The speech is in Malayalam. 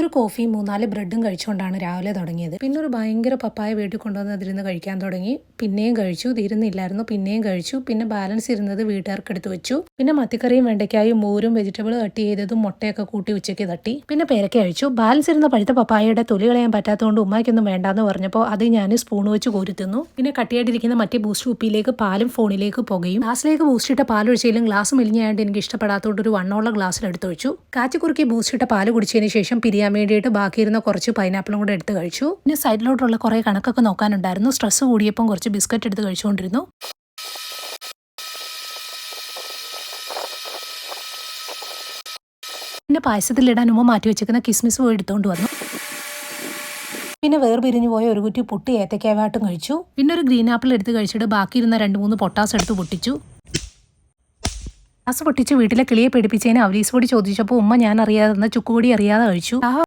ഒരു കോഫിയും 3-4 ബ്രെഡും കഴിച്ചുകൊണ്ടാണ് രാവിലെ തുടങ്ങിയത്. പിന്നെ ഒരു ഭയങ്കര പപ്പായ വീട്ടിൽ കൊണ്ടുവന്ന് അതിരുന്ന് കഴിക്കാൻ തുടങ്ങി. പിന്നെയും കഴിച്ചു, തീരുന്നില്ലായിരുന്നു, പിന്നെയും കഴിച്ചു. പിന്നെ ബാലൻസ് ഇരുന്നത് വീട്ടുകാർക്ക് എടുത്ത് വെച്ചു. പിന്നെ മത്തിക്കറിയും വെണ്ടയ്ക്കായും മോരും വെജിറ്റബിൾ കട്ട് ചെയ്തതും മുട്ടയൊക്കെ കൂട്ടി ഉച്ചയ്ക്ക് തട്ടി. പിന്നെ പേരയ്ക്ക കഴിച്ചു. ബാലൻസ് ഇരുന്ന പഴുത്ത പപ്പായയുടെ തൊലി കളയാൻ പറ്റാത്തതുകൊണ്ട് ഉമ്മാക്കൊന്നും വേണ്ടാന്ന് പറഞ്ഞപ്പോൾ അത് ഞാൻ സ്പൂൺ വെച്ച് കോരി തിന്നു. പിന്നെ കട്ടിയായിട്ടിരിക്കുന്ന മറ്റേ ബൂസ്റ്റ് കുപ്പിയിലേക്ക് പാലും ഫോണിലേക്ക് പുകയും. ഗ്ലാസ്സിലേക്ക് ബൂസ്റ്റ് ഇട്ട പാലൊഴിച്ചാലും ഗ്ലാസ് മെലിഞ്ഞായിട്ട് എനിക്ക് ഇഷ്ടപ്പെടാത്തതുകൊണ്ട് ഒരു വണ്ണമുള്ള ഗ്ലാസ്സിൽ എടുത്ത് വെച്ചു. കാച്ചി കുറുക്കി ബൂസ്റ്റ് ഇട്ട പാല് കുടിച്ചതിന് ശേഷം പിരിയാൻ വേണ്ടിയിട്ട് ബാക്കിയിരുന്ന കുറച്ച് പൈനാപ്പിളും കൂടെ എടുത്ത് കഴിച്ചു. പിന്നെ സൈഡിലോട്ടുള്ള കുറേ കണക്കൊക്കെ നോക്കാനുണ്ടായിരുന്നു. സ്ട്രെസ് കൂടിയപ്പം കുറച്ച് ബിസ്ക്കറ്റ് എടുത്ത് കഴിച്ചുകൊണ്ടിരുന്നു. പിന്നെ പായസത്തിലിടാൻ ഉമ്മ മാറ്റി വെച്ചിരിക്കുന്ന കിസ്മിസ് പോയി എടുത്തുകൊണ്ട് വന്നു. പിന്നെ വേർപിരിഞ്ഞു പോയ ഒരു കുറ്റി പുട്ട് ഏത്തക്കാവാട്ടും കഴിച്ചു. പിന്നെ ഒരു ഗ്രീൻ ആപ്പിൾ എടുത്ത് കഴിച്ചിട്ട് ബാക്കിയിരുന്ന 2-3 പൊട്ടാസ് എടുത്ത് പൊട്ടിച്ചു. പൊട്ടിച്ച് വീട്ടിലെ കിളിയെ പേടിപ്പിച്ചതിന് അവലീസ് പൊടി ചോദിച്ചപ്പോൾ ഉമ്മ ഞാൻ അറിയാതെ ചുക്കുപൊടി അറിയാതെ കഴിച്ചു.